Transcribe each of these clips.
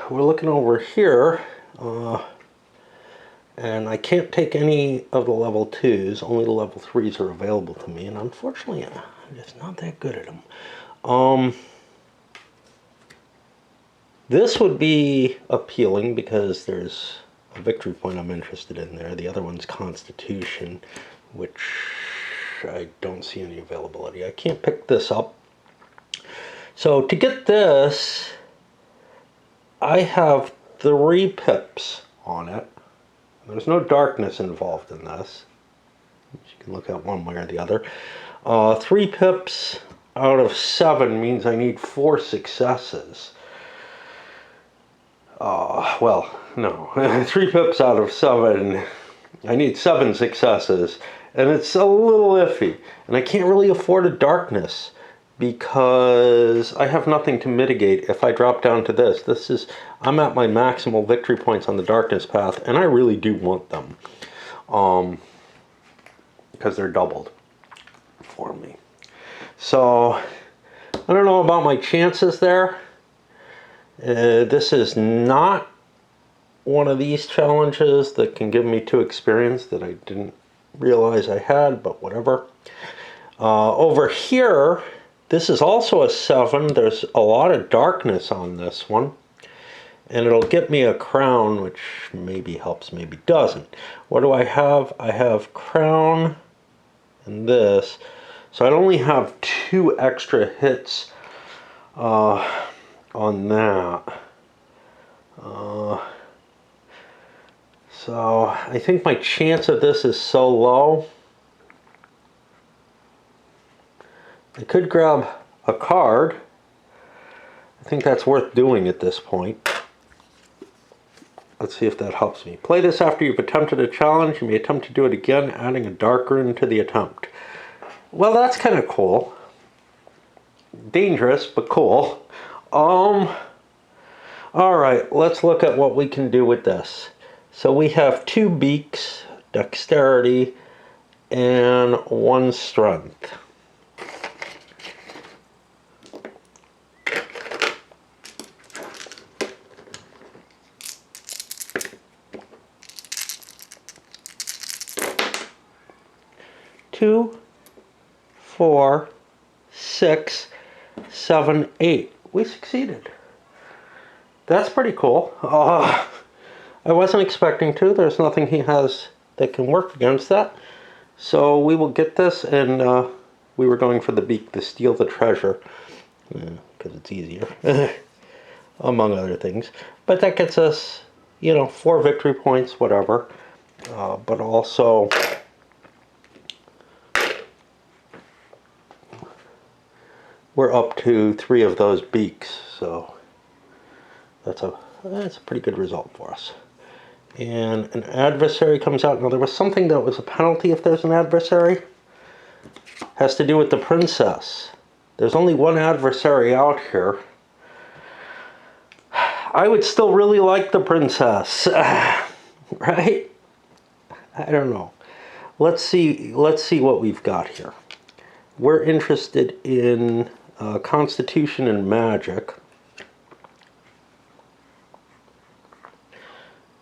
we're looking over here, and I can't take any of the level 2s, only the level 3s are available to me, and unfortunately I'm just not that good at them. This would be appealing because there's a victory point I'm interested in there. The other one's Constitution, which I don't see any availability. I can't pick this up. So to get this, I have 3 pips on it. There's no darkness involved in this, which you can look at one way or the other. 3 pips out of 7 means I need 4 successes. Well, no. 3 pips out of 7. I need 7 successes. And it's a little iffy. And I can't really afford a darkness because I have nothing to mitigate if I drop down to this. I'm at my maximal victory points on the darkness path, and I really do want them. Because they're doubled for me. So, I don't know about my chances there. This is not one of these challenges that can give me 2 experience that I didn't realize I had, but whatever. Over here, this is also a 7. There's a lot of darkness on this one. And it'll get me a crown, which maybe helps, maybe doesn't. What do I have? I have crown and this. So I'd only have 2 extra hits on that. So I think my chance of this is so low. I could grab a card. I think that's worth doing at this point. Let's see if that helps me. Play this after you've attempted a challenge. You may attempt to do it again, adding a dark rune to the attempt. Well, that's kind of cool. Dangerous, but cool. Alright, let's look at what we can do with this. So we have 2 beaks, dexterity, and 1 strength. Two, 4, 6, 7, 8. We succeeded. That's pretty cool. I wasn't expecting to. There's nothing he has that can work against that. So we will get this, and we were going for the beak to steal the treasure. Because it's easier. Among other things. But that gets us, 4 victory points, whatever. But also... we're up to 3 of those beaks, so that's a pretty good result for us. And an adversary comes out. Now there was something that was a penalty if there's an adversary. Has to do with the princess. There's only 1 adversary out here. I would still really like the princess, right? I don't know. Let's see what we've got here. We're interested in Constitution and Magic.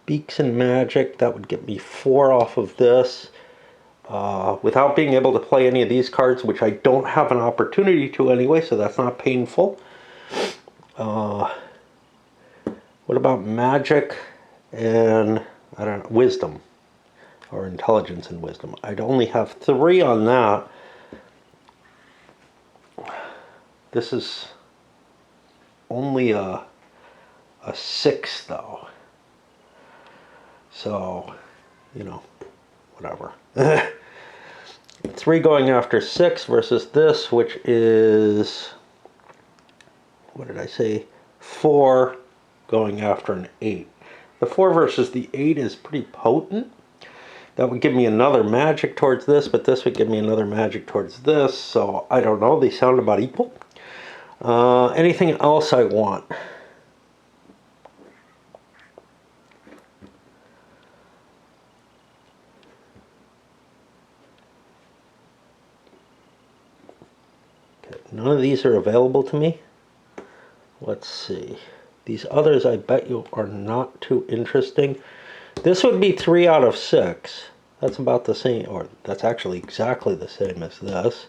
Beaks and Magic, that would get me 4 off of this. Without being able to play any of these cards, which I don't have an opportunity to anyway, so that's not painful. What about Magic and, I don't know, Wisdom? Or Intelligence and Wisdom. I'd only have 3 on that. This is only a 6 though. So, whatever. 3 going after 6 versus this, which is, what did I say? 4 going after an 8. The 4 versus the 8 is pretty potent. That would give me another magic towards this, but this would give me another magic towards this. So, I don't know. They sound about equal. Anything else I want? Okay, none of these are available to me. Let's see. These others, I bet you, are not too interesting. This would be 3 out of 6. That's about the same, or that's actually exactly the same as this.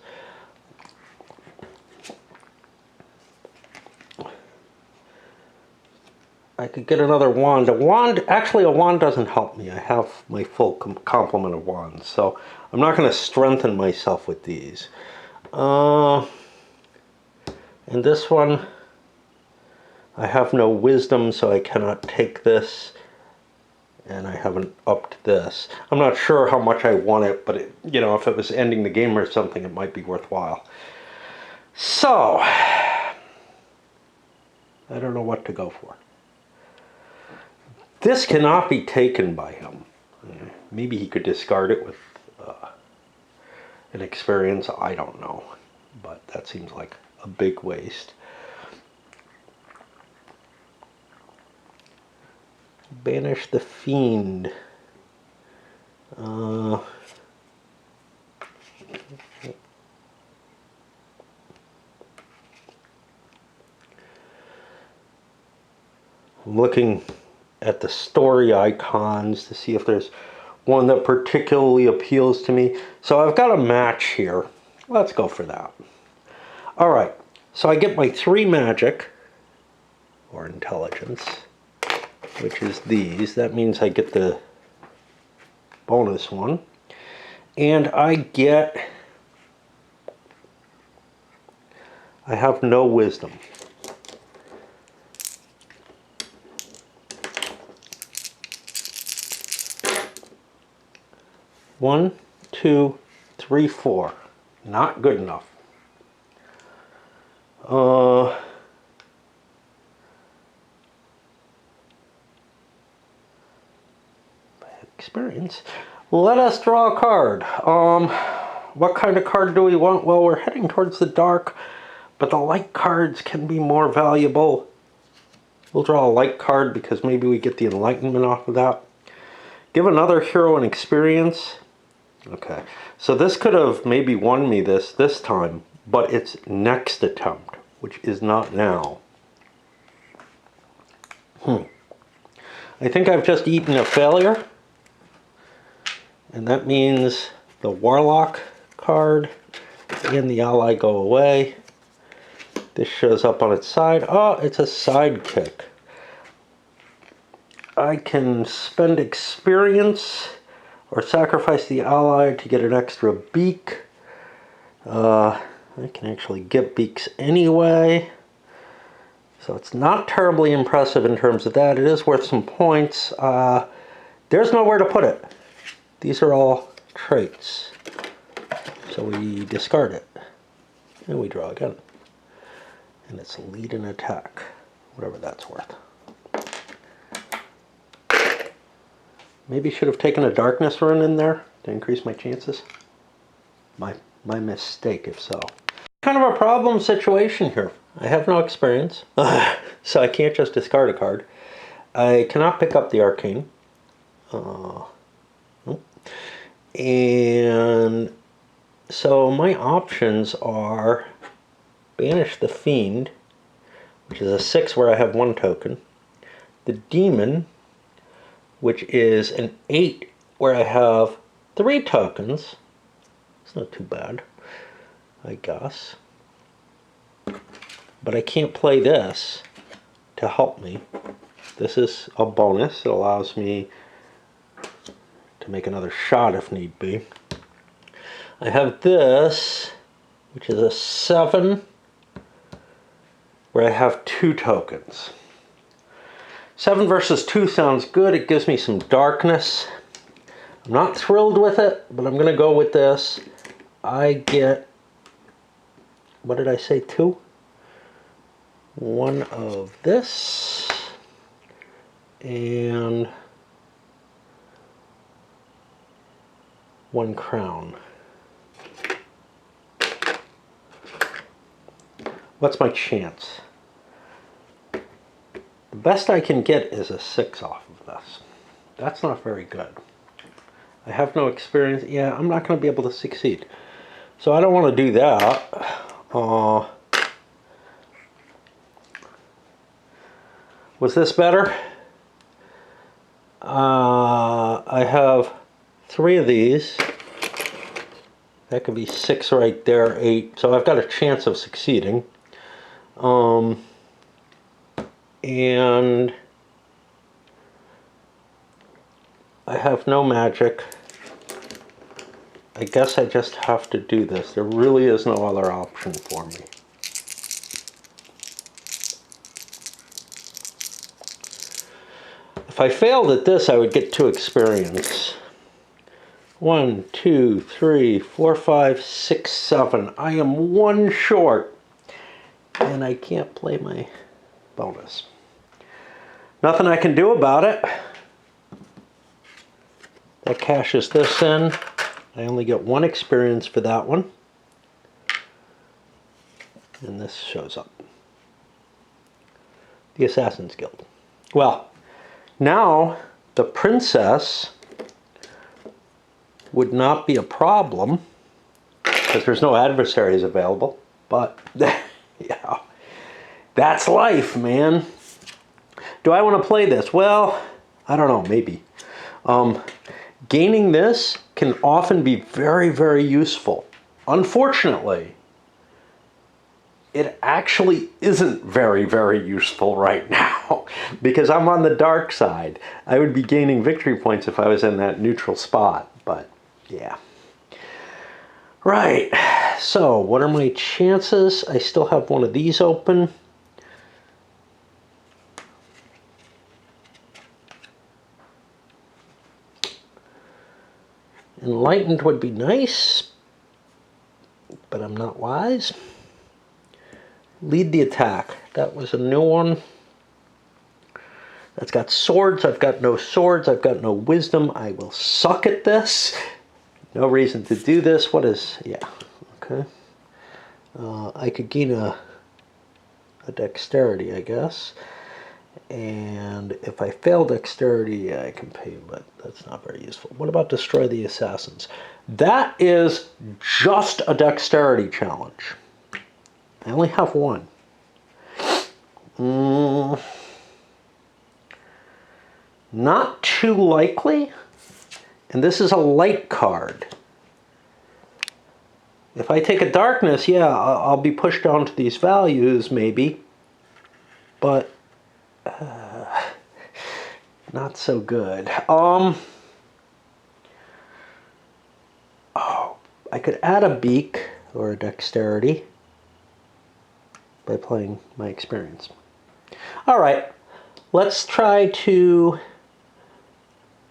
I could get another wand. Actually a wand doesn't help me. I have my full complement of wands, so I'm not going to strengthen myself with these. And this one, I have no wisdom, so I cannot take this. And I haven't upped this. I'm not sure how much I want it, but you know, if it was ending the game or something, it might be worthwhile. So, I don't know what to go for. This cannot be taken by him. Maybe he could discard it with an experience, I don't know. But that seems like a big waste. Banish the Fiend. I'm looking at the story icons to see if there's one that particularly appeals to me. So I've got a match here. Let's go for that. All right, so I get my 3 magic, or intelligence, which is these. That means I get the bonus one. And I have no wisdom. One, 2, 3, 4. Not good enough. Experience. Let us draw a card. What kind of card do we want? Well, we're heading towards the dark, but the light cards can be more valuable. We'll draw a light card because maybe we get the enlightenment off of that. Give another hero an experience. Okay, so this could have maybe won me this time, but it's next attempt, which is not now. I think I've just eaten a failure. And that means the Warlock card and the ally go away. This shows up on its side. Oh, it's a sidekick. I can spend experience or sacrifice the ally to get an extra beak. I can actually get beaks anyway. So it's not terribly impressive in terms of that. It is worth some points. There's nowhere to put it. These are all traits. So we discard it. And we draw again. And it's lead and attack. Whatever that's worth. Maybe should have taken a darkness rune in there to increase my chances. My mistake, if so. Kind of a problem situation here. I have no experience. So I can't just discard a card. I cannot pick up the arcane. And so my options are Banish the Fiend, which is a 6 where I have 1 token. The Demon, which is an 8 where I have 3 tokens. It's not too bad, I guess. But I can't play this to help me. This is a bonus. It allows me to make another shot if need be. I have this, which is a 7, where I have 2 tokens. 7 versus 2 sounds good. It gives me some darkness. I'm not thrilled with it, but I'm going to go with this. I get, what did I say, 2? 1 of this, and 1 crown. What's my chance? The best I can get is a 6 off of this. That's not very good. I have no experience. Yeah, I'm not going to be able to succeed. So I don't want to do that. Was this better? I have 3 of these. That could be 6 right there, 8. So I've got a chance of succeeding. And I have no magic. I guess I just have to do this. There really is no other option for me. If I failed at this, I would get 2 experience. 1, 2, 3, 4, 5, 6, 7. I am 1 short. And I can't play my bonus. Nothing I can do about it. That cashes this in. I only get 1 experience for that one. And this shows up. The Assassin's Guild. Well, now the princess would not be a problem because there's no adversaries available. But, yeah, that's life, man. Do I want to play this? Well, I don't know, maybe. Gaining this can often be very, very useful. Unfortunately, it actually isn't very, very useful right now because I'm on the dark side. I would be gaining victory points if I was in that neutral spot, but yeah. Right, so what are my chances? I still have one of these open. Enlightened would be nice, but I'm not wise. Lead the attack. That was a new one. That's got swords. I've got no swords. I've got no wisdom. I will suck at this. No reason to do this. What is... yeah. Okay. I could gain a dexterity, I guess. And if I fail dexterity, I can pay, but that's not very useful. What about destroy the assassins? That is just a dexterity challenge. I only have 1. Not too likely. And this is a light card. If I take a darkness, yeah, I'll be pushed down to these values, maybe. But not so good. Oh, I could add a beak or a dexterity by playing my experience. All right, let's try to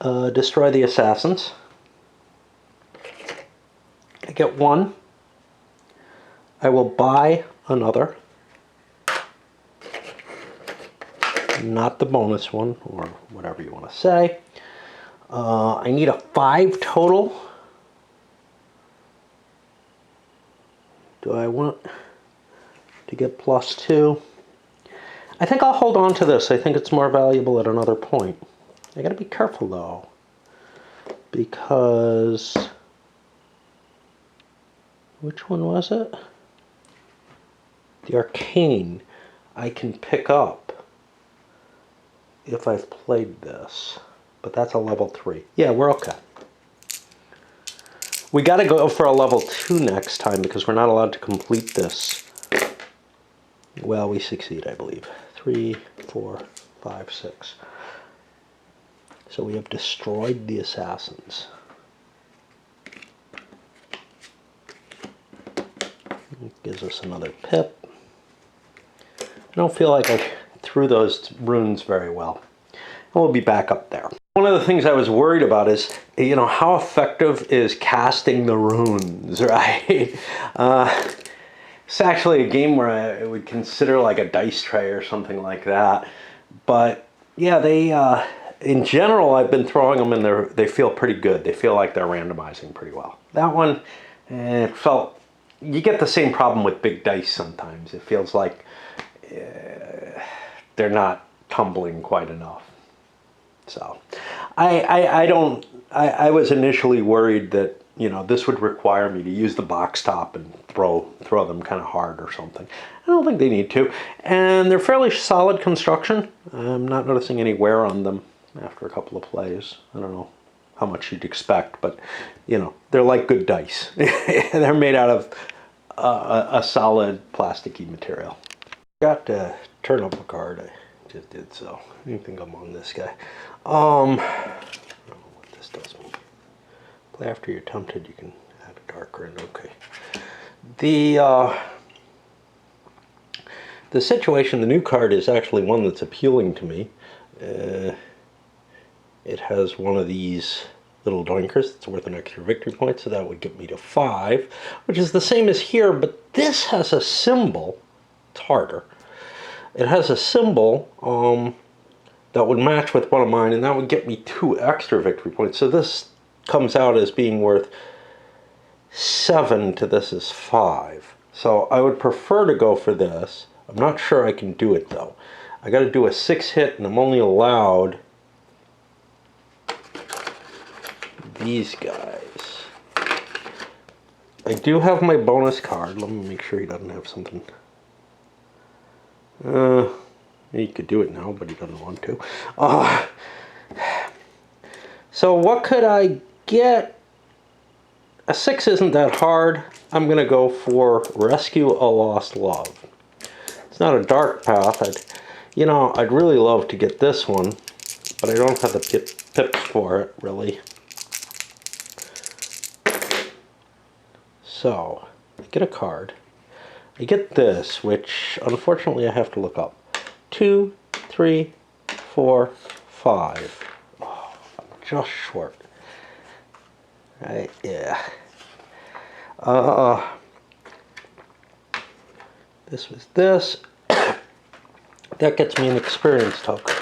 destroy the assassins. I get 1. I will buy another. Not the bonus one, or whatever you want to say. I need a 5 total. Do I want to get +2? I think I'll hold on to this. I think it's more valuable at another point. I gotta be careful though, because which one was it? The arcane I can pick up if I've played this, but that's a level 3. Yeah, we're okay. We got to go for a level 2 next time because we're not allowed to complete this. Well, we succeed, I believe. 3, 4, 5, 6. So we have destroyed the assassins. It gives us another pip. I don't feel like I threw those runes very well. And we'll be back up there. One of the things I was worried about is, you know, how effective is casting the runes, right? It's actually a game where I would consider like a dice tray or something like that. But yeah, they, in general, I've been throwing them in there. They feel pretty good. They feel like they're randomizing pretty well. That one, it felt, you get the same problem with big dice sometimes. It feels like they're not tumbling quite enough. So I was initially worried that you know, this would require me to use the box top and throw them kind of hard or something. I don't think they need to. And they're fairly solid construction. I'm not noticing any wear on them after a couple of plays. I don't know how much you'd expect, but you know, they're like good dice. They're made out of a solid plasticky material. Got to turn up a card. I just did so. I think I'm on this guy. I don't know what this does mean. Play after you're tempted, you can add a darker end. Okay. The situation, the new card is actually one that's appealing to me. It has one of these little doinkers that's worth an extra victory point, so that would get me to 5, which is the same as here, but this has a symbol. It's harder. It has a symbol that would match with one of mine, and that would get me 2 extra victory points. So this comes out as being worth 7 to this is 5. So I would prefer to go for this. I'm not sure I can do it though. I got to do a 6 hit, and I'm only allowed these guys. I do have my bonus card. Let me make sure he doesn't have something. He could do it now, but he doesn't want to. So what could I get? A 6 isn't that hard. I'm going to go for Rescue a Lost Love. It's not a dark path. I'd really love to get this one, but I don't have the pips for it, really. So, I get a card. I get this, which unfortunately I have to look up. 2, 3, 4, 5. Oh, I'm just short. Right, yeah. This was this. That gets me an experience token.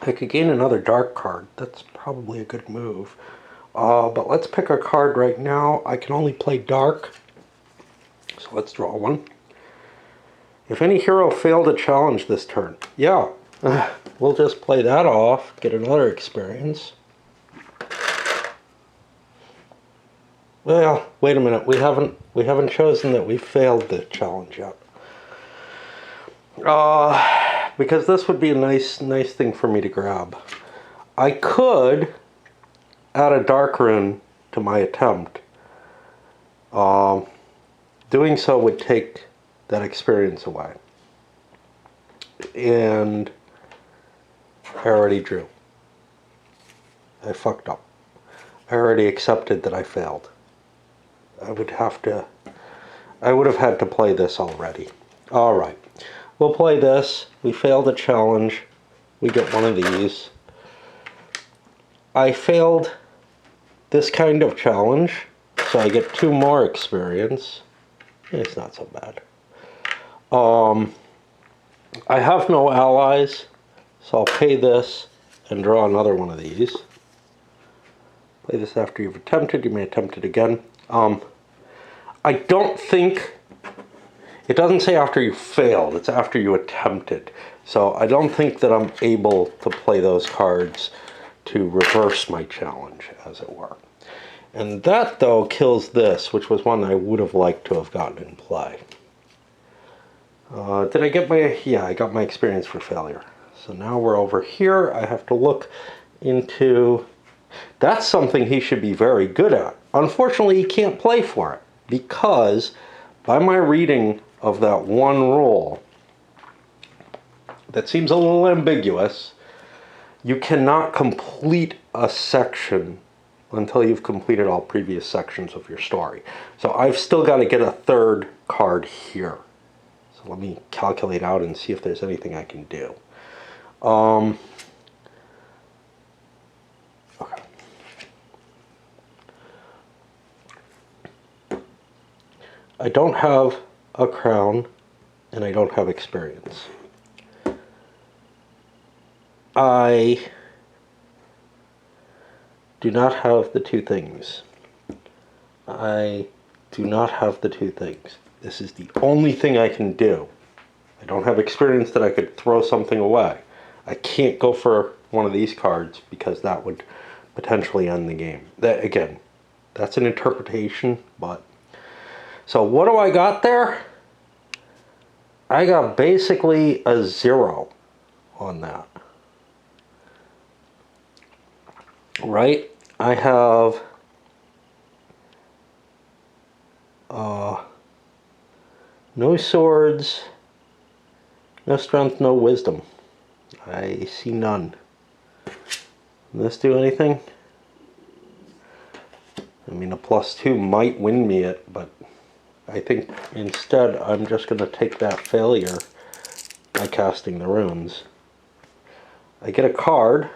I could gain another dark card. That's probably a good move. But let's pick a card right now. I can only play dark. So let's draw one. If any hero failed a challenge this turn. Yeah. We'll just play that off. Get another experience. Well, wait a minute. We haven't chosen that we failed the challenge yet. Because this would be a nice thing for me to grab. I could add a dark rune to my attempt. Doing so would take that experience away. And I already drew. I fucked up. I already accepted that I failed. I would have had to play this already. Alright. We'll play this. We failed a challenge. We get one of these. I failed this kind of challenge, so I get 2 more experience. It's not so bad. I have no allies, so I'll pay this and draw another one of these. Play this after you've attempted. You may attempt it again. I don't think... It doesn't say after you failed, it's after you attempted. So I don't think that I'm able to play those cards to reverse my challenge, as it were. And that, though, kills this, which was one I would have liked to have gotten in play. Did I get my... Yeah, I got my experience for failure. So now we're over here. I have to look into... That's something he should be very good at. Unfortunately, he can't play for it, because by my reading of that one rule, that seems a little ambiguous, you cannot complete a section until you've completed all previous sections of your story. So I've still got to get a 3rd card here. So let me calculate out and see if there's anything I can do. Okay. I don't have a crown, and I don't have experience. I do not have the 2 things. I do not have the 2 things. This is the only thing I can do. I don't have experience that I could throw something away. I can't go for one of these cards because that would potentially end the game. That, again, that's an interpretation, but... So what do I got there? I got basically a 0 on that. Right? I have no swords, no strength, no wisdom. I see none. Does this do anything? I mean, a +2 might win me it, but I think instead I'm just going to take that failure by casting the runes. I get a card.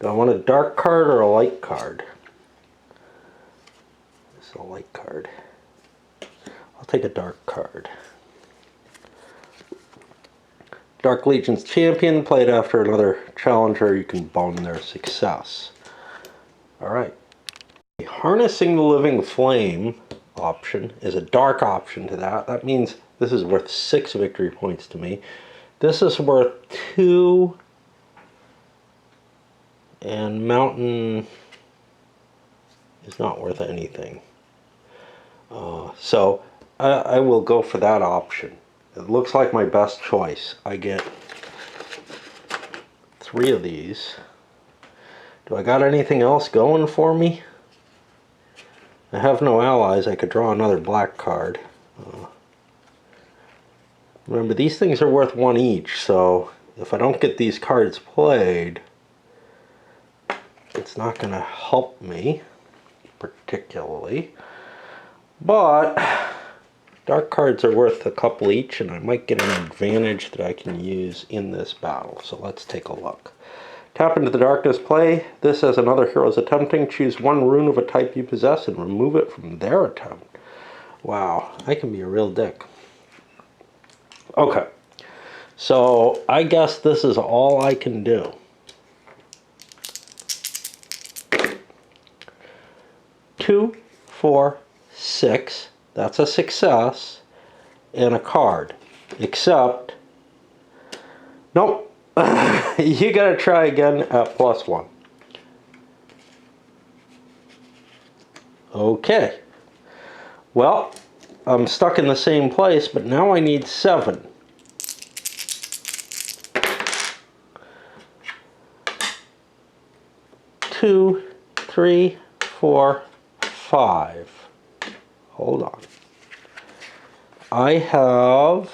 Do I want a dark card or a light card? It's a light card. I'll take a dark card. Dark Legion's champion, played after another challenger, you can bone their success. Alright. Harnessing the Living Flame option is a dark option to that. That means this is worth 6 victory points to me. This is worth 2, and Mountain is not worth anything. So I will go for that option. It looks like my best choice. I get 3 of these. Do I got anything else going for me? I have no allies. I could draw another black card. Remember, these things are worth 1 each, so if I don't get these cards played, it's not going to help me particularly. But dark cards are worth a couple each, and I might get an advantage that I can use in this battle. So let's take a look. Tap into the darkness, play this as another hero's attempting. Choose 1 rune of a type you possess and remove it from their attempt. Wow, I can be a real dick. Okay, so I guess this is all I can do. Two, 4, 6, that's a success, and a card. Except, nope, you gotta try again at +1. Okay, well, I'm stuck in the same place, but now I need 7. Two, 3, 4, 5. Hold on. I have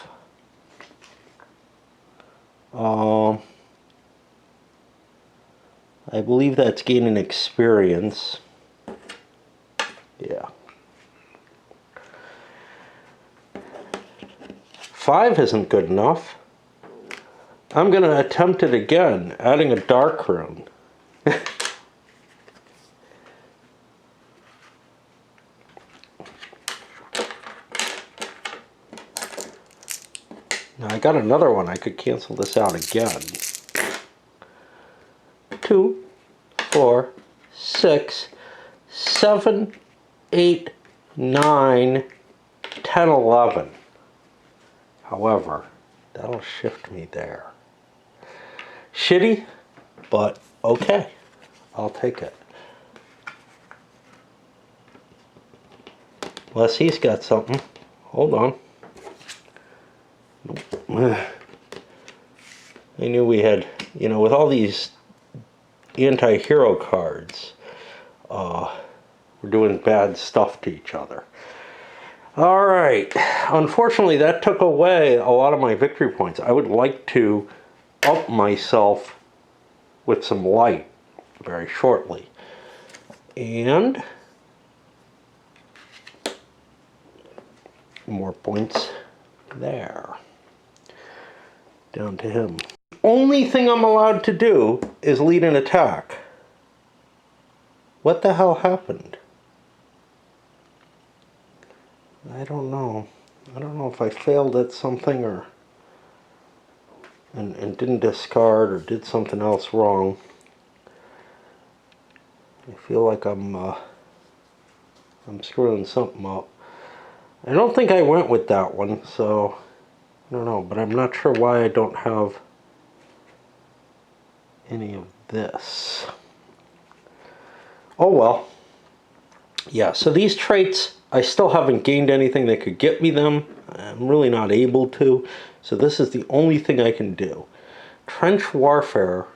I believe that's gaining experience. Yeah. 5 isn't good enough. I'm going to attempt it again, adding a dark rune. Now I got another one. I could cancel this out again. 2, 4, 6, 7, 8, 9, 10, 11. However, that'll shift me there. Shitty, but okay. I'll take it. Unless he's got something. Hold on. I knew we had, you know, with all these anti-hero cards, we're doing bad stuff to each other. Alright, unfortunately that took away a lot of my victory points. I would like to up myself with some light very shortly. And more points there. Down to him. Only thing I'm allowed to do is lead an attack. What the hell happened? I don't know. I don't know if I failed at something or and didn't discard or did something else wrong. I feel like I'm screwing something up. I don't think I went with that one, so I don't know, but I'm not sure why I don't have any of this. Oh well. Yeah, so these traits, I still haven't gained anything that could get me them. I'm really not able to. So this is the only thing I can do. Trench warfare.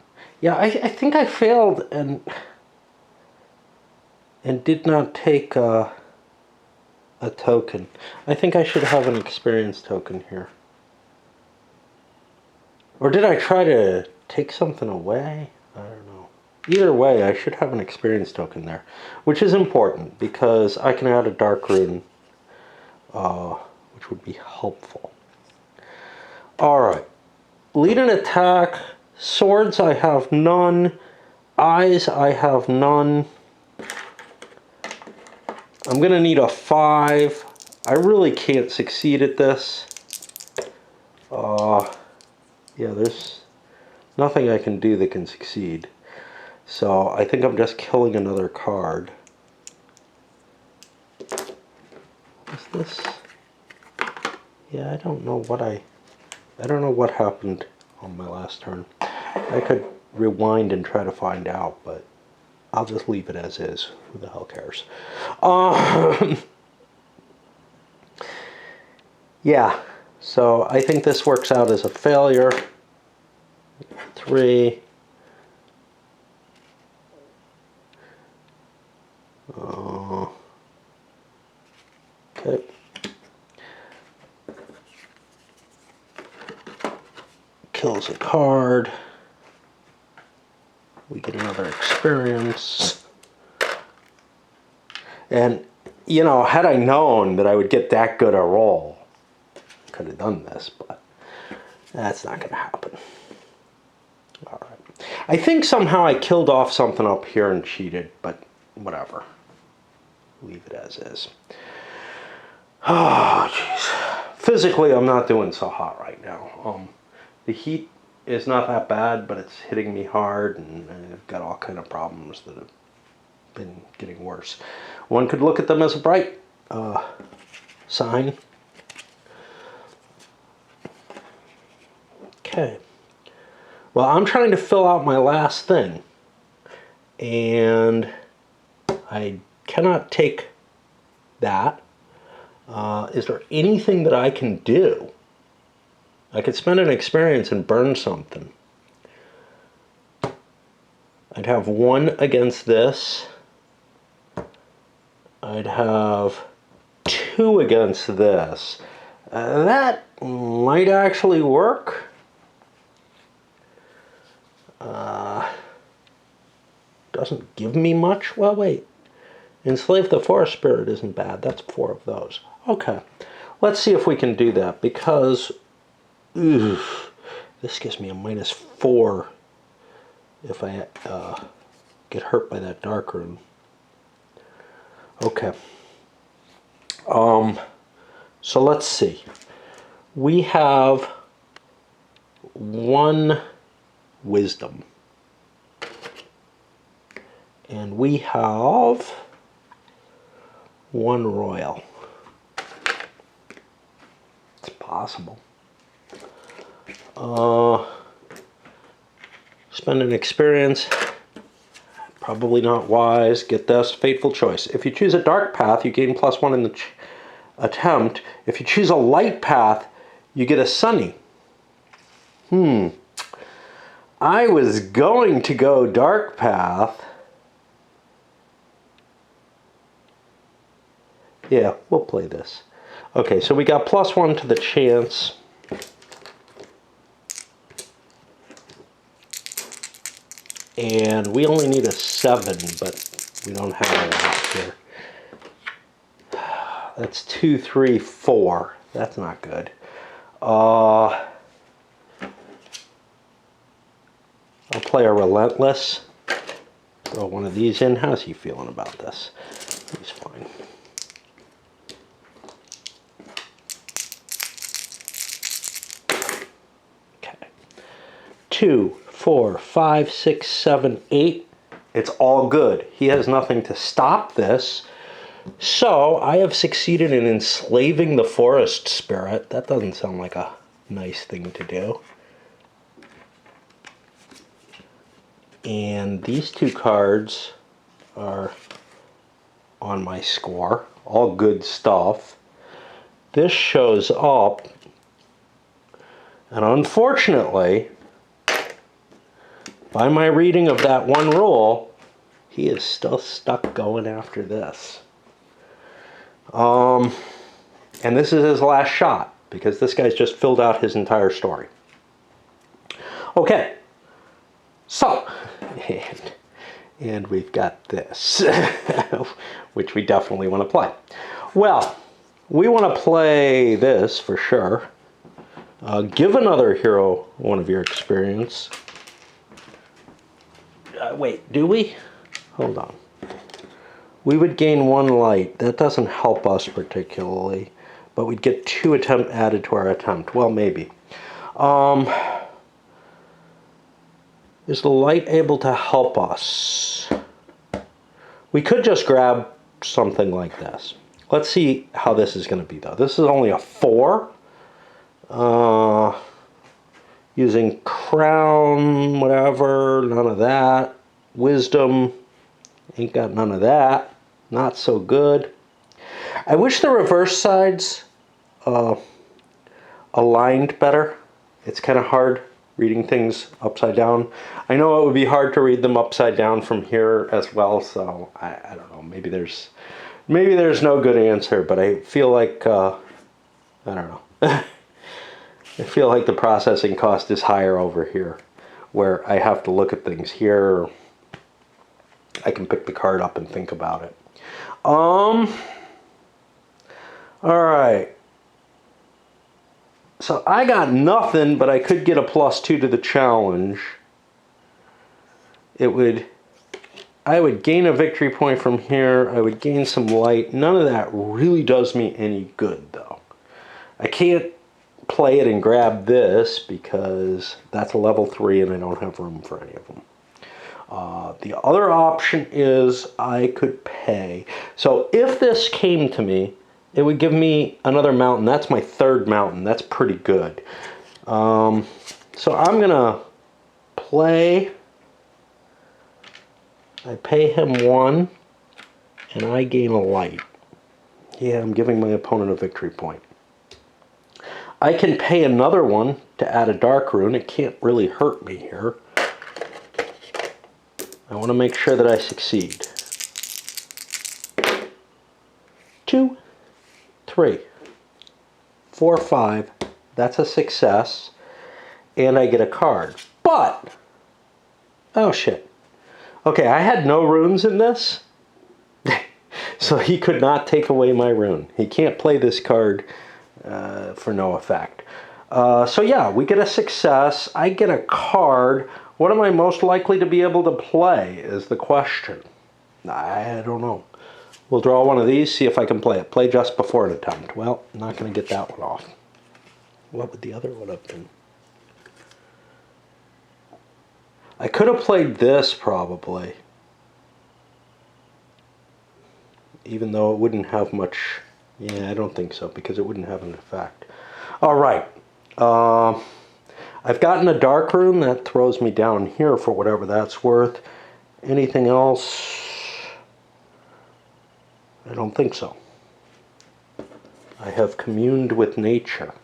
Yeah, I think I failed and did not take a token. I think I should have an experience token here. Or did I try to take something away? I don't know. Either way, I should have an experience token there, which is important because I can add a dark rune, which would be helpful. Alright. Lead an attack. Swords, I have none. Eyes, I have none. I'm going to need a 5. I really can't succeed at this. Yeah, there's nothing I can do that can succeed. So I think I'm just killing another card. What's this? Yeah, I don't know what happened on my last turn. I could rewind and try to find out, but I'll just leave it as is. Who the hell cares? Yeah, so I think this works out as a failure. 3. Okay. Kills a card. We get another experience. And, you know, had I known that I would get that good a roll, I could have done this, but that's not going to happen. All right. I think somehow I killed off something up here and cheated, but whatever. Leave it as is. Oh, jeez. Physically, I'm not doing so hot right now. The heat is not that bad, but it's hitting me hard, and I've got all kind of problems that have been getting worse. One could look at them as a bright sign. Okay. Well, I'm trying to fill out my last thing, and I cannot take that. Is there anything that I can do? I could spend an experience and burn something. I'd have 1 against this. I'd have 2 against this. That might actually work. Doesn't give me much. Well, wait. Enslave the Forest Spirit isn't bad. That's 4 of those. Okay. Let's see if we can do that, because this gives me a -4 if I get hurt by that dark rune. Okay. So let's see. We have 1 wisdom. And we have 1 royal. It's possible. Spend an experience. Probably not wise. Get this. Fateful choice. If you choose a dark path, you gain +1 in the attempt. If you choose a light path, you get a sunny. I was going to go dark path. Yeah, we'll play this. Okay, so we got +1 to the chance. And we only need a 7, but we don't have a lot here. That's 2, 3, 4. That's not good. I'll play a Relentless. Throw one of these in. How's he feeling about this? He's fine. Okay. 2, 4, 5, 6, 7, 8. It's all good. He has nothing to stop this. So I have succeeded in enslaving the Forest Spirit. That doesn't sound like a nice thing to do. And these two cards are on my score. All good stuff. This shows up. And unfortunately, by my reading of that one rule, he is still stuck going after this. And this is his last shot, because this guy's just filled out his entire story. Okay, so, and we've got this, which we definitely want to play. Well, we want to play this for sure. Give another hero one of your experience. Wait, do we? Hold on. We would gain 1 light. That doesn't help us particularly, but we'd get 2 attempt added to our attempt. Well, maybe. Is the light able to help us? We could just grab something like this. Let's see how this is going to be, though. This is only a 4. Using crown, whatever, none of that. Wisdom, ain't got none of that. Not so good. I wish the reverse sides aligned better. It's kind of hard reading things upside down. I know it would be hard to read them upside down from here as well, so I don't know. Maybe there's no good answer, but I feel like I don't know. I feel like the processing cost is higher over here, where I have to look at things. Here, I can pick the card up and think about it. All right. So I got nothing, but I could get a +2 to the challenge. I would gain a victory point from here. I would gain some light. None of that really does me any good, though. I can't play it and grab this because that's a level 3 and I don't have room for any of them. The other option is I could pay. So if this came to me, it would give me another mountain. That's my 3rd mountain. That's pretty good. So I'm going to play. I pay him 1 and I gain a light. Yeah, I'm giving my opponent a victory point. I can pay another 1 to add a dark rune. It can't really hurt me here. I want to make sure that I succeed. 2, 3, 4, 5. That's a success. And I get a card. But, oh shit. Okay, I had no runes in this. So he could not take away my rune. He can't play this card for no effect. So yeah, we get a success. I get a card. What am I most likely to be able to play is the question. I don't know. We'll draw one of these, see if I can play it. Play just before an attempt. Well, I'm not going to get that one off. What would the other one have been? I could have played this probably. Even though it wouldn't have much. Yeah, I don't think so, because it wouldn't have an effect. All right. I've gotten a dark rune. That throws me down here for whatever that's worth. Anything else? I don't think so. I have communed with nature.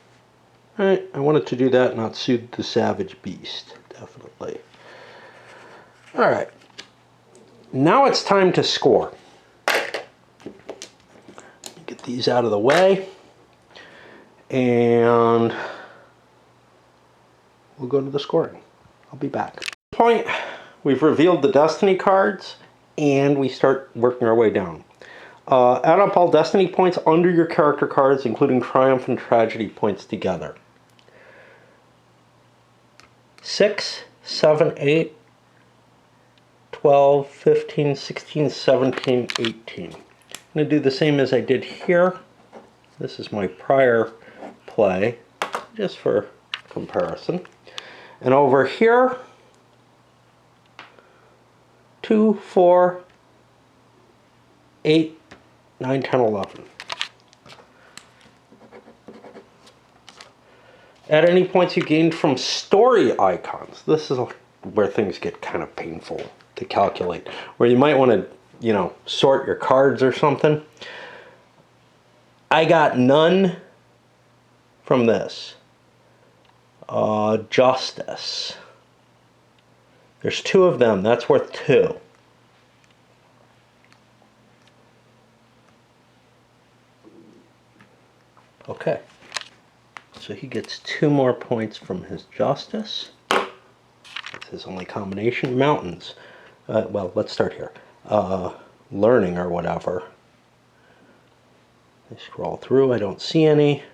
All right, I wanted to do that, not soothe the savage beast. Definitely. All right. Now it's time to score. Get these out of the way. And we'll go to the scoring. I'll be back. Point, we've revealed the Destiny cards, and we start working our way down. Add up all Destiny points under your character cards, including Triumph and Tragedy points together. 6, 7, 8, 12, 15, 16, 17, 18. I'm going to do the same as I did here. This is my prior play, just for comparison. And over here, 2, 4, 8, 9, 10, 11. Add any points you gained from story icons. This is where things get kind of painful to calculate, where you might want to, you know, sort your cards or something. I got none from this. Justice. There's 2 of them. That's worth 2. Okay. So he gets 2 more points from his Justice. That's his only combination. Mountains. Well, let's start here. Learning or whatever. I scroll through. I don't see any.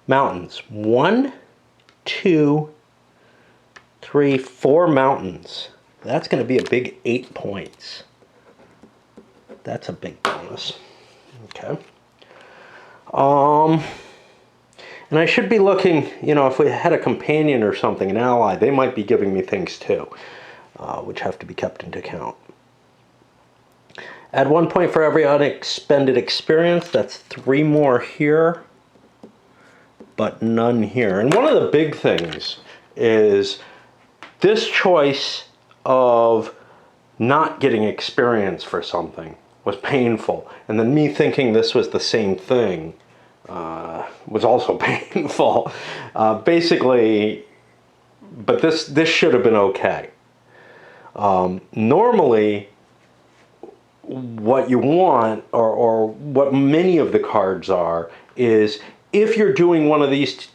Mountains. 1, 2, 3, 4 mountains. That's going to be a big 8 points. That's a big bonus. Okay. And I should be looking, you know, if we had a companion or something, an ally, they might be giving me things too, which have to be kept into account. Add 1 point for every unexpended experience. That's 3 more here, but none here. And one of the big things is this choice of not getting experience for something was painful. And then me thinking this was the same thing was also painful. Basically, but this should have been okay. Normally, what you want, or what many of the cards are, is if you're doing one of these,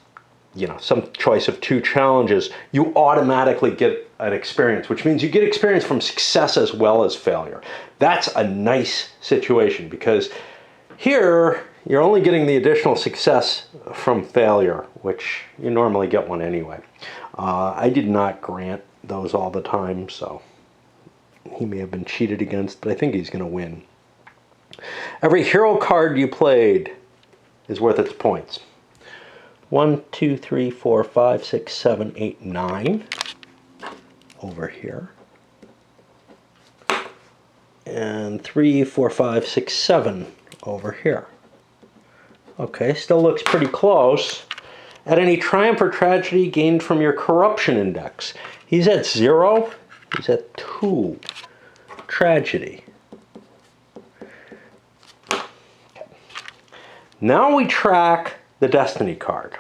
you know, some choice of 2 challenges, you automatically get an experience, which means you get experience from success as well as failure. That's a nice situation, because here you're only getting the additional success from failure, which you normally get one anyway. I did not grant those all the time, so he may have been cheated against, but I think he's going to win. Every hero card you played is worth its points. 1, 2, 3, 4, 5, 6, 7, 8, 9 over here. And 3, 4, 5, 6, 7 over here. Okay, still looks pretty close. At any triumph or tragedy gained from your corruption index. He's at 0. He's at 2. Tragedy. Okay. Now we track the destiny card.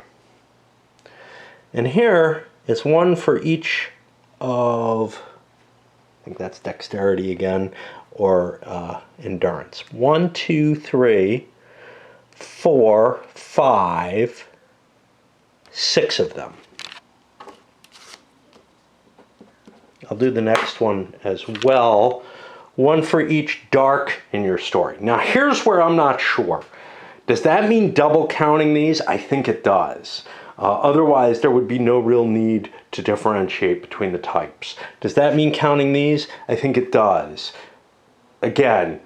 And here is 1 for each of, I think that's dexterity again, or endurance. 1, 2, 3, 4, 5, 6 of them. I'll do the next one as well. 1 for each dark in your story. Now here's where I'm not sure. Does that mean double counting these? I think it does. Otherwise, there would be no real need to differentiate between the types. Does that mean counting these? I think it does. Again,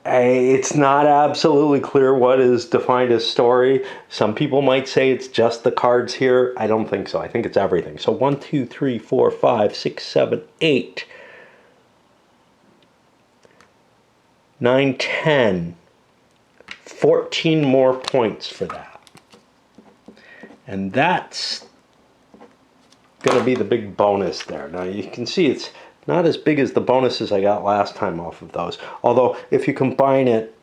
it's not absolutely clear what is defined as story. Some people might say it's just the cards here. I don't think so. I think it's everything. So 1, 2, 3, 4, 5, 6, 7, 8, 9, 10, 14 more points for that. And that's going to be the big bonus there. Now you can see it's not as big as the bonuses I got last time off of those. Although if you combine it,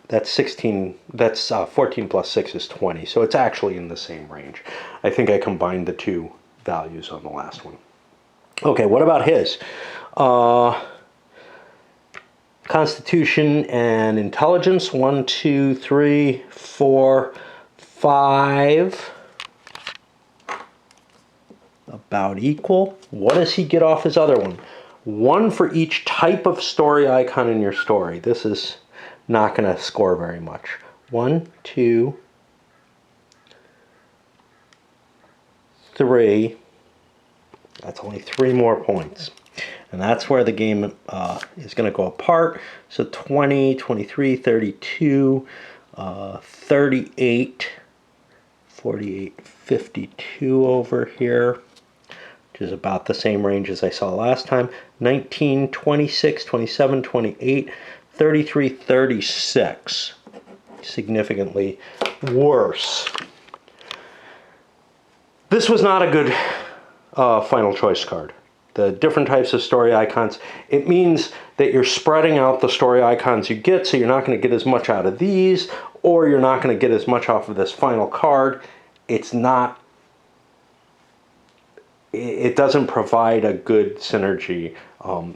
that's 16. That's 14 plus 6 is 20. So it's actually in the same range. I think I combined the 2 values on the last one. Okay, what about his? Constitution and intelligence. 1, 2, 3, 4, 5. About equal. What does he get off his other one? 1 for each type of story icon in your story. This is not going to score very much. 1, 2, 3. That's only 3 more points. And that's where the game is going to go apart. So 20, 23, 32, 38, 48, 52 over here, which is about the same range as I saw last time. 19, 26, 27, 28, 33, 36. Significantly worse. This was not a good final choice card. The different types of story icons, it means that you're spreading out the story icons you get, so you're not going to get as much out of these, or you're not going to get as much off of this final card. It's not, it doesn't provide a good synergy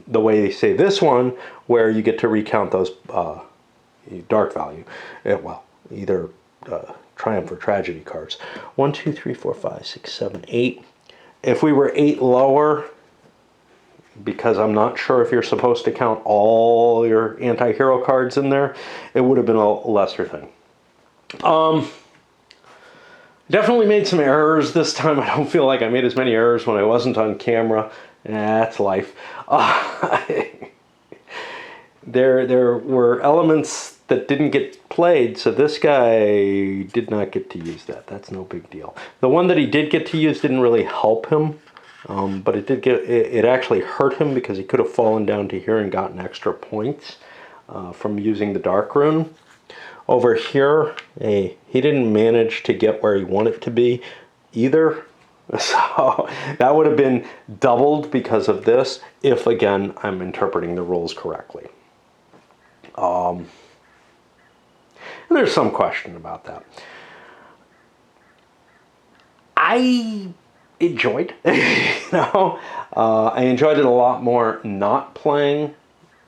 the way they say this one, where you get to recount those dark value. Well, either triumph or tragedy cards. 1, 2, 3, 4, 5, 6, 7, 8. If we were 8 lower, because I'm not sure if you're supposed to count all your anti-hero cards in there, it would have been a lesser thing. Definitely made some errors this time. I don't feel like I made as many errors when I wasn't on camera. That's life. There were elements that didn't get played, so this guy did not get to use that. That's no big deal. The one that he did get to use didn't really help him, but it actually hurt him because he could have fallen down to here and gotten extra points from using the Dark Rune. Over here, he didn't manage to get where he wanted to be either. So that would have been doubled because of this, if again I'm interpreting the rules correctly. And there's some question about that. I enjoyed, I enjoyed it a lot more not playing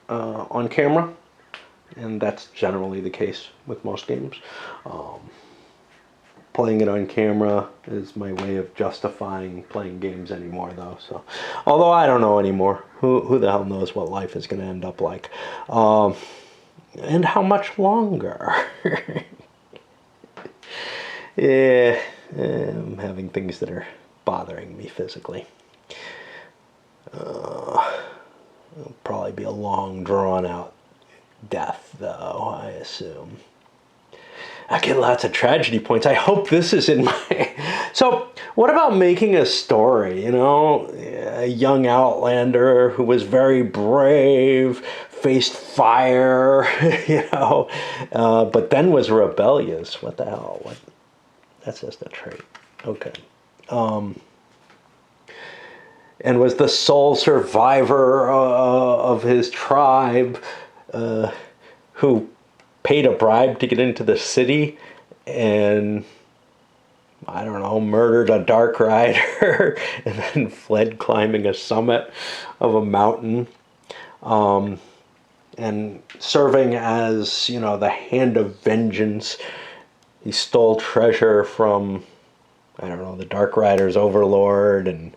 on camera, and that's generally the case with most games. Playing it on camera is my way of justifying playing games anymore, though. So, although I don't know anymore, who the hell knows what life is going to end up like, and how much longer. Yeah, I'm having things that are bothering me physically. It'll probably be a long, drawn-out death, though, I assume. I get lots of tragedy points. I hope this is in my... So, what about making a story, a young outlander who was very brave, faced fire, but then was rebellious. What the hell? That's just a trait. Okay. And was the sole survivor of his tribe, who paid a bribe to get into the city and, I don't know, murdered a Dark Rider and then fled climbing a summit of a mountain, and serving as, the hand of vengeance. He stole treasure from, I don't know, the Dark Rider's overlord, and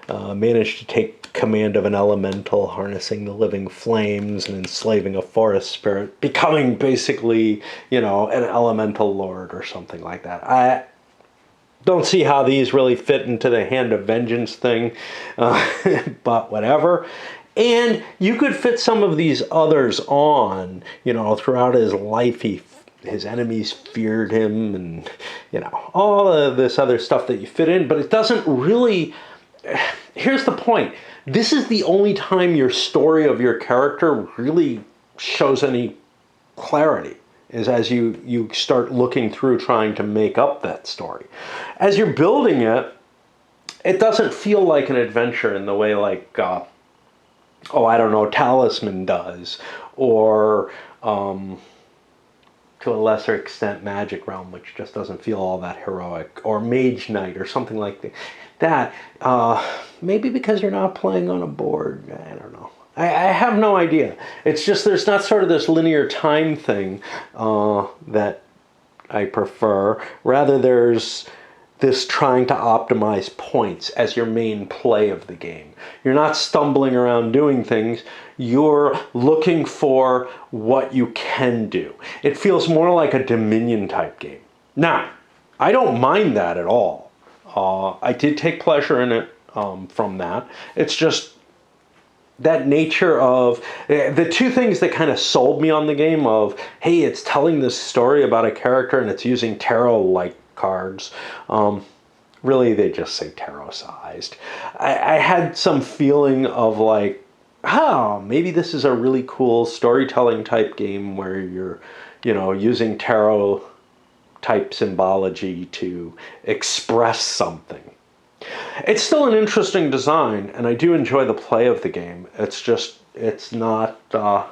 managed to take command of an elemental, harnessing the living flames and enslaving a forest spirit, becoming basically, an elemental lord or something like that. I don't see how these really fit into the hand of vengeance thing, but whatever. And you could fit some of these others on, throughout his life. His enemies feared him, and, all of this other stuff that you fit in, but it doesn't really... Here's the point. This is the only time your story of your character really shows any clarity, is as you start looking through trying to make up that story. As you're building it, it doesn't feel like an adventure in the way like, I don't know, Talisman does, or to a lesser extent Magic Realm, which just doesn't feel all that heroic, or Mage Knight or something like that. Maybe because you're not playing on a board, I don't know. I have no idea. It's just there's not sort of this linear time thing that I prefer. Rather, there's this trying to optimize points as your main play of the game. You're not stumbling around doing things. You're looking for what you can do. It feels more like a Dominion type game. Now, I don't mind that at all. I did take pleasure in it from that. It's just that nature of the two things that kind of sold me on the game of, hey, it's telling this story about a character and it's using tarot-like cards. Really, they just say tarot-sized. I had some feeling of like, maybe this is a really cool storytelling type game where you're, using tarot type symbology to express something. It's still an interesting design, and I do enjoy the play of the game. It's just, it's not kind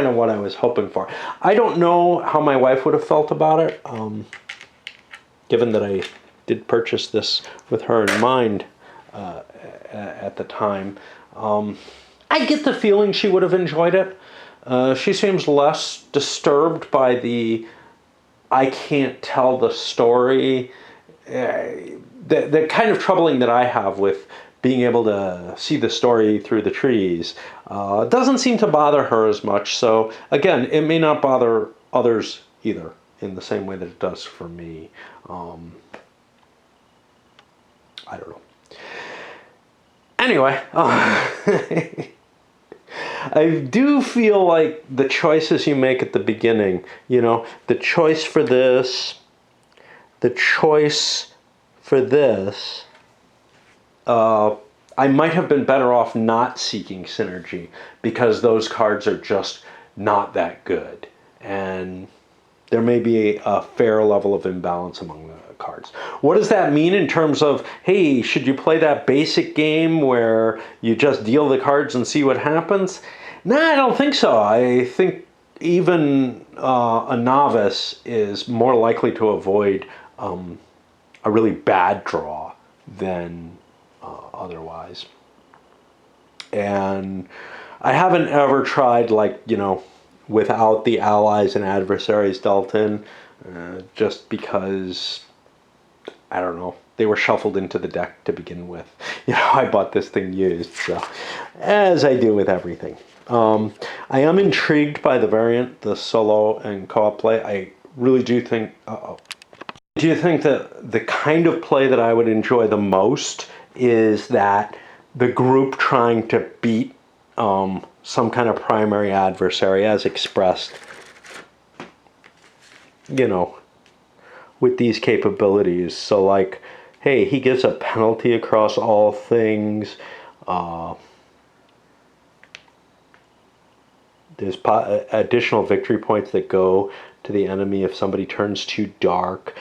of what I was hoping for. I don't know how my wife would have felt about it, given that I did purchase this with her in mind at the time. I get the feeling she would have enjoyed it. She seems less disturbed by the I can't tell the story. The kind of troubling that I have with being able to see the story through the trees doesn't seem to bother her as much. So again, it may not bother others either in the same way that it does for me. I don't know. Anyway, I do feel like the choices you make at the beginning, the choice for this, the choice for this, I might have been better off not seeking synergy because those cards are just not that good. And there may be a fair level of imbalance among the cards. What does that mean in terms of, hey, should you play that basic game where you just deal the cards and see what happens? No, I don't think so. I think even a novice is more likely to avoid a really bad draw than otherwise. And I haven't ever tried, without the allies and adversaries dealt in, just because, I don't know, they were shuffled into the deck to begin with. I bought this thing used, so as I do with everything. I am intrigued by the variant, the solo and co-op play. I really do think, do you think that the kind of play that I would enjoy the most is that the group trying to beat some kind of primary adversary as expressed, with these capabilities? So like, hey, he gives a penalty across all things. There's additional victory points that go to the enemy if somebody turns too dark.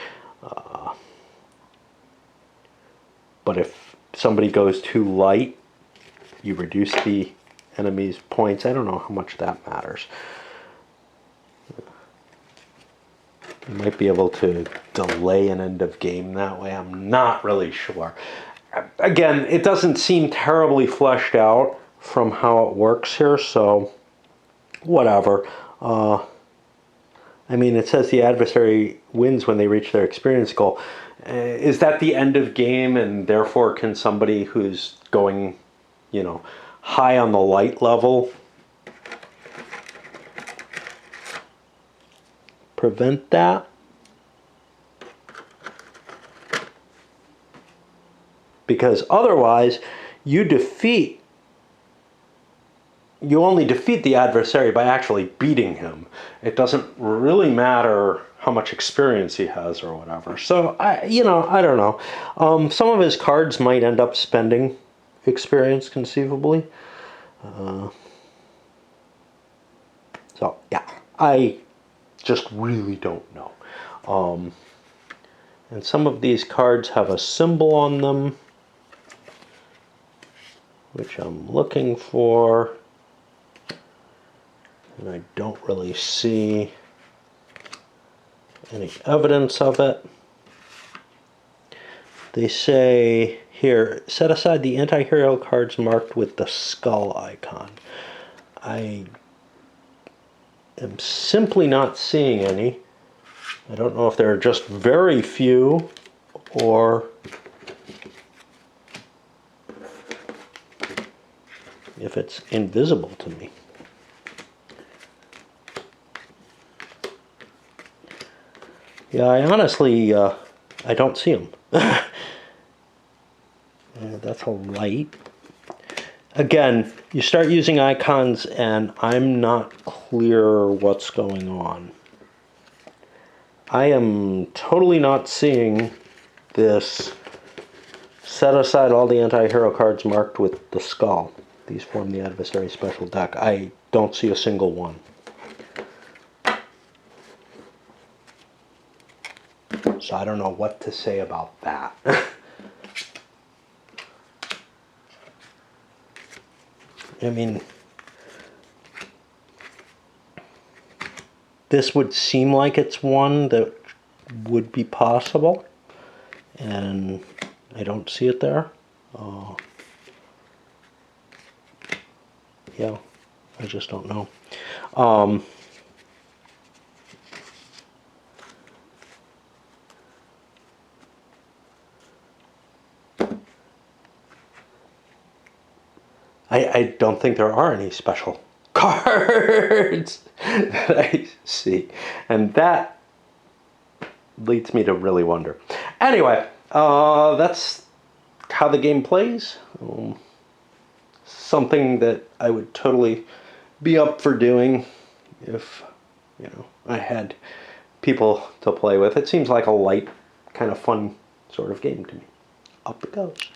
But if somebody goes too light, you reduce the enemy's points. I don't know how much that matters. You might be able to delay an end of game that way. I'm not really sure. Again, it doesn't seem terribly fleshed out from how it works here, so whatever. It says the adversary wins when they reach their experience goal. Is that the end of game, and therefore can somebody who's going, high on the light level prevent that? Because otherwise, you only defeat the adversary by actually beating him. It doesn't really matter how much experience he has or whatever. So, I don't know. Some of his cards might end up spending experience, conceivably. So, yeah, I just really don't know. And some of these cards have a symbol on them, which I'm looking for. And I don't really see any evidence of it. They say here, set aside the anti-hero cards marked with the skull icon. I am simply not seeing any. I don't know if there are just very few or if it's invisible to me. Yeah, I honestly, I don't see them. That's a light. Again, you start using icons and I'm not clear what's going on. I am totally not seeing this set aside all the anti-hero cards marked with the skull. These form the adversary special deck. I don't see a single one. So I don't know what to say about that. I mean, this would seem like it's one that would be possible, and I don't see it there. Yeah, I just don't know. I don't think there are any special cards that I see. And that leads me to really wonder. Anyway, that's how the game plays. Something that I would totally be up for doing if, I had people to play with. It seems like a light, kind of fun sort of game to me. Up it goes.